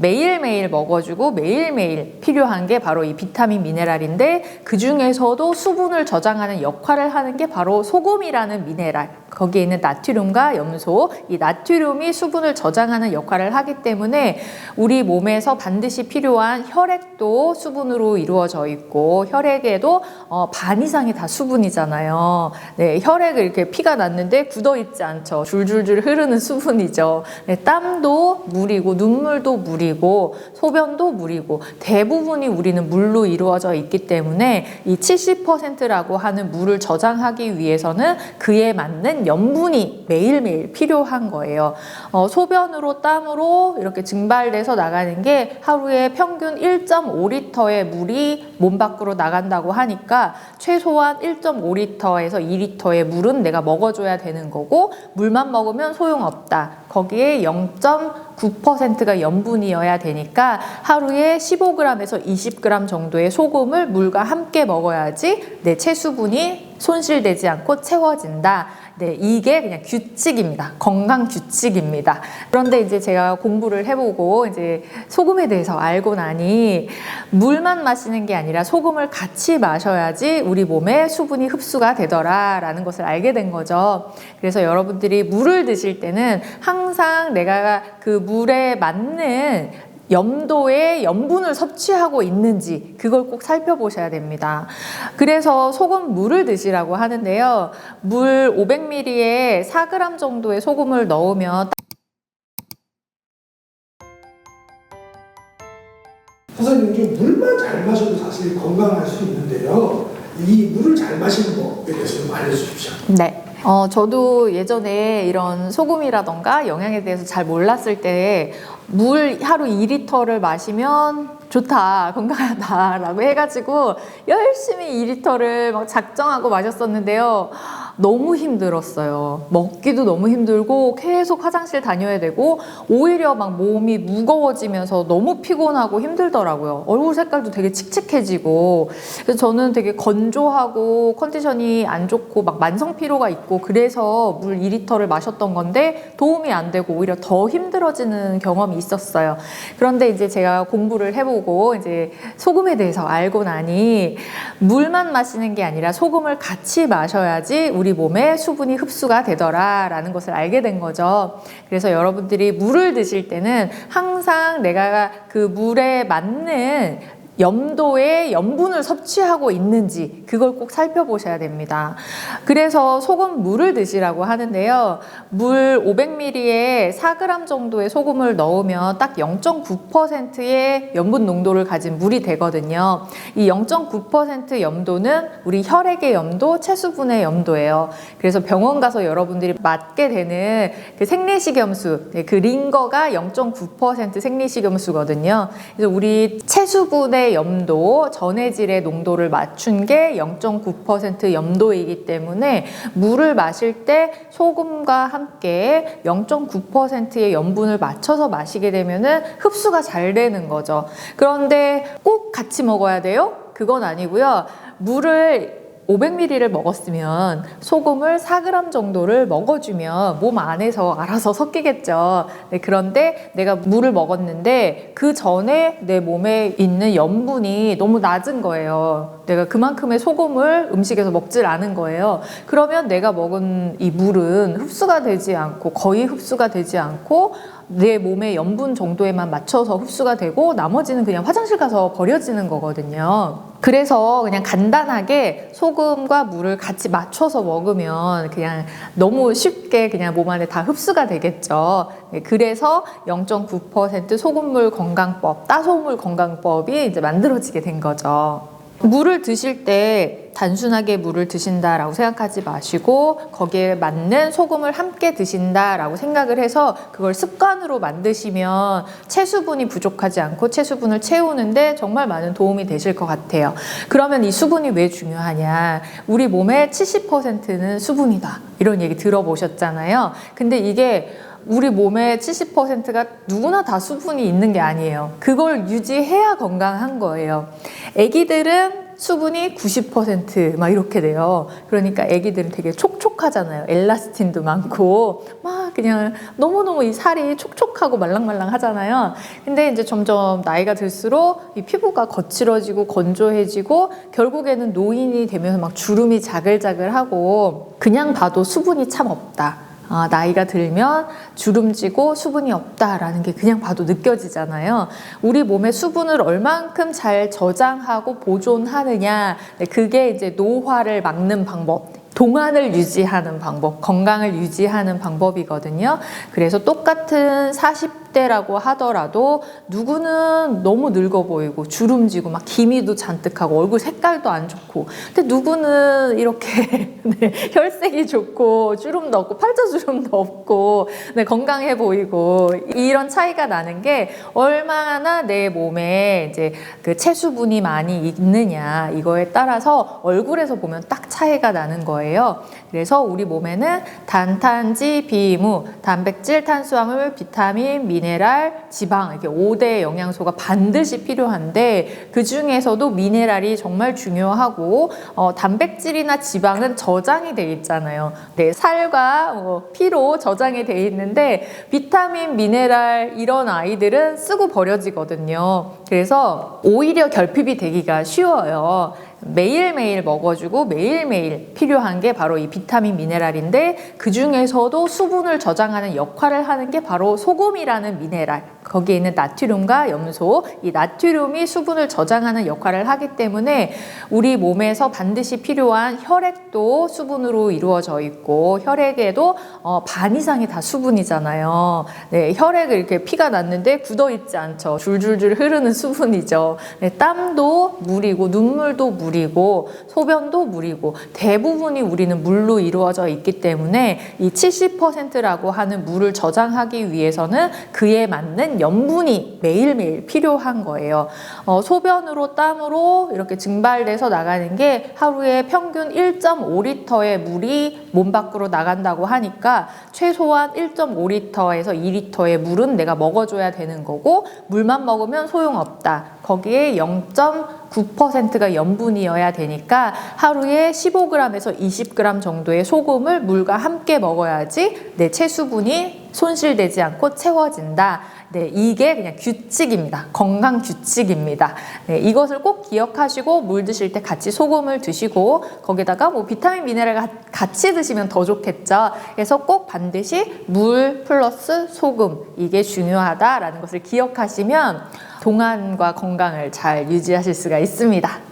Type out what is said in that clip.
매일매일 먹어주고 매일매일 필요한 게 바로 이 비타민 미네랄인데, 그 중에서도 수분을 저장하는 역할을 하는 게 바로 소금이라는 미네랄, 거기에 있는 나트륨과 염소, 이 나트륨이 수분을 저장하는 역할을 하기 때문에 우리 몸에서 반드시 필요한 혈액도 수분으로 이루어져 있고, 혈액에도 반 이상이 다 수분이잖아요. 네, 혈액을 이렇게 피가 났는데 굳어 있지 않죠. 줄줄줄 흐르는 수분이죠. 네, 땀도 물이고 눈물도 물이고 소변도 물이고 대부분이 우리는 물로 이루어져 있기 때문에 이 70%라고 하는 물을 저장하기 위해서는 그에 맞는 염분이 매일매일 필요한 거예요. 소변으로 땀으로 이렇게 증발돼서 나가는 게 하루에 평균 1.5리터의 물이 몸 밖으로 나간다고 하니까 최소한 1.5리터에서 2리터의 물은 내가 먹어줘야 되는 거고, 물만 먹으면 소용없다. 거기에 0.9%가 염분이어야 되니까 하루에 15g에서 20g 정도의 소금을 물과 함께 먹어야지 내 체수분이 손실되지 않고 채워진다. 네, 이게 그냥 규칙입니다. 건강 규칙입니다. 그런데 이제 제가 공부를 해보고 이제 소금에 대해서 알고 나니 물만 마시는 게 아니라 소금을 같이 마셔야지 우리 몸에 수분이 흡수가 되더라라는 것을 알게 된 거죠. 그래서 여러분들이 물을 드실 때는 항상 내가 그 물에 맞는 염도의 염분을 섭취하고 있는지 그걸 꼭 살펴보셔야 됩니다. 그래서 소금 물을 드시라고 하는데요. 물 500ml에 4g 정도의 소금을 넣으면, 선생님, 이게 물만 잘 마셔도 사실 건강할 수 있는데요. 이 물을 잘 마시는 법에 대해서 좀 알려주십시오. 네. 저도 예전에 이런 소금이라던가 영양에 대해서 잘 몰랐을 때 물 하루 2리터를 마시면 좋다, 건강하다 라고 해가지고 열심히 2리터를 막 작정하고 마셨었는데요. 너무 힘들었어요. 먹기도 너무 힘들고 계속 화장실 다녀야 되고 오히려 막 몸이 무거워지면서 너무 피곤하고 힘들더라고요. 얼굴 색깔도 되게 칙칙해지고, 그래서 저는 되게 건조하고 컨디션이 안 좋고 막 만성 피로가 있고 그래서 물 2리터를 마셨던 건데 도움이 안 되고 오히려 더 힘들어지는 경험이 있었어요. 그런데 이제 제가 공부를 해보고 이제 소금에 대해서 알고 나니 물만 마시는 게 아니라 소금을 같이 마셔야지 우리 몸에 수분이 흡수가 되더라라는 것을 알게 된 거죠. 그래서 여러분들이 물을 드실 때는 항상 내가 그 물에 맞는 염도의 염분을 섭취하고 있는지 그걸 꼭 살펴보셔야 됩니다. 그래서 소금 물을 드시라고 하는데요. 물 500ml에 4g 정도의 소금을 넣으면 딱 0.9%의 염분 농도를 가진 물이 되거든요. 이 0.9% 염도는 우리 혈액의 염도, 체수분의 염도예요. 그래서 병원 가서 여러분들이 맞게 되는 그 생리식염수, 그 링거가 0.9% 생리식염수거든요. 그래서 우리 체수분의 염도, 전해질의 농도를 맞춘 게 0.9% 염도이기 때문에 물을 마실 때 소금과 함께 0.9%의 염분을 맞춰서 마시게 되면은 흡수가 잘 되는 거죠. 그런데 꼭 같이 먹어야 돼요? 그건 아니고요. 물을 500ml를 먹었으면 소금을 4g 정도를 먹어주면 몸 안에서 알아서 섞이겠죠. 네, 그런데 내가 물을 먹었는데 그 전에 내 몸에 있는 염분이 너무 낮은 거예요. 내가 그만큼의 소금을 음식에서 먹질 않은 거예요. 그러면 내가 먹은 이 물은 흡수가 되지 않고, 거의 흡수가 되지 않고 내 몸의 염분 정도에만 맞춰서 흡수가 되고 나머지는 그냥 화장실 가서 버려지는 거거든요. 그래서 그냥 간단하게 소금과 물을 같이 맞춰서 먹으면 그냥 너무 쉽게 그냥 몸 안에 다 흡수가 되겠죠. 그래서 0.9% 소금물 건강법, 따소물 건강법이 이제 만들어지게 된 거죠. 물을 드실 때 단순하게 물을 드신다라고 생각하지 마시고 거기에 맞는 소금을 함께 드신다라고 생각을 해서 그걸 습관으로 만드시면 체수분이 부족하지 않고 체수분을 채우는데 정말 많은 도움이 되실 것 같아요. 그러면 이 수분이 왜 중요하냐? 우리 몸의 70%는 수분이다, 이런 얘기 들어보셨잖아요. 근데 이게 우리 몸의 70%가 누구나 다 수분이 있는 게 아니에요. 그걸 유지해야 건강한 거예요. 아기들은 수분이 90% 막 이렇게 돼요. 그러니까 아기들은 되게 촉촉하잖아요. 엘라스틴도 많고 막 그냥 너무너무 이 살이 촉촉하고 말랑말랑 하잖아요. 근데 이제 점점 나이가 들수록 이 피부가 거칠어지고 건조해지고 결국에는 노인이 되면서 막 주름이 자글자글하고 그냥 봐도 수분이 참 없다. 나이가 들면 주름지고 수분이 없다라는 게 그냥 봐도 느껴지잖아요. 우리 몸에 수분을 얼만큼 잘 저장하고 보존하느냐, 그게 이제 노화를 막는 방법, 동안을 유지하는 방법, 건강을 유지하는 방법이거든요. 그래서 똑같은 40대라고 하더라도 누구는 너무 늙어 보이고 주름지고 막 기미도 잔뜩 하고 얼굴 색깔도 안 좋고, 근데 누구는 이렇게 네, 혈색이 좋고 주름도 없고 팔자주름도 없고 네, 건강해 보이고, 이런 차이가 나는 게 얼마나 내 몸에 이제 그 체수분이 많이 있느냐 이거에 따라서 얼굴에서 보면 딱 차이가 나는 거예요. 그래서 우리 몸에는 단탄지, 비무, 단백질, 탄수화물, 비타민, 미네랄, 지방, 이렇게 5대 영양소가 반드시 필요한데, 그 중에서도 미네랄이 정말 중요하고 단백질이나 지방은 저장이 돼 있잖아요. 네, 살과 피로 저장이 돼 있는데 비타민, 미네랄 이런 아이들은 쓰고 버려지거든요. 그래서 오히려 결핍이 되기가 쉬워요. 매일매일 먹어주고 매일매일 필요한 게 바로 이 비타민 미네랄인데, 그 중에서도 수분을 저장하는 역할을 하는 게 바로 소금이라는 미네랄, 거기에 있는 나트륨과 염소, 이 나트륨이 수분을 저장하는 역할을 하기 때문에 우리 몸에서 반드시 필요한 혈액도 수분으로 이루어져 있고, 혈액에도 반 이상이 다 수분이잖아요. 네, 혈액을 이렇게 피가 났는데 굳어 있지 않죠. 줄줄줄 흐르는 수분이죠. 네, 땀도 물이고 눈물도 물이고 소변도 물이고 대부분이 우리는 물로 이루어져 있기 때문에 이 70%라고 하는 물을 저장하기 위해서는 그에 맞는 염분이 매일매일 필요한 거예요. 소변으로 땀으로 이렇게 증발돼서 나가는 게 하루에 평균 1.5리터의 물이 몸 밖으로 나간다고 하니까 최소한 1.5리터에서 2리터의 물은 내가 먹어줘야 되는 거고, 물만 먹으면 소용없다. 거기에 0.9%가 염분이어야 되니까 하루에 15g에서 20g 정도의 소금을 물과 함께 먹어야지 내 체수분이 손실되지 않고 채워진다. 네, 이게 그냥 규칙입니다. 건강 규칙입니다. 네, 이것을 꼭 기억하시고 물 드실 때 같이 소금을 드시고, 거기다가 뭐 비타민 미네랄 같이 드시면 더 좋겠죠. 그래서 꼭 반드시 물 플러스 소금, 이게 중요하다라는 것을 기억하시면 동안과 건강을 잘 유지하실 수가 있습니다.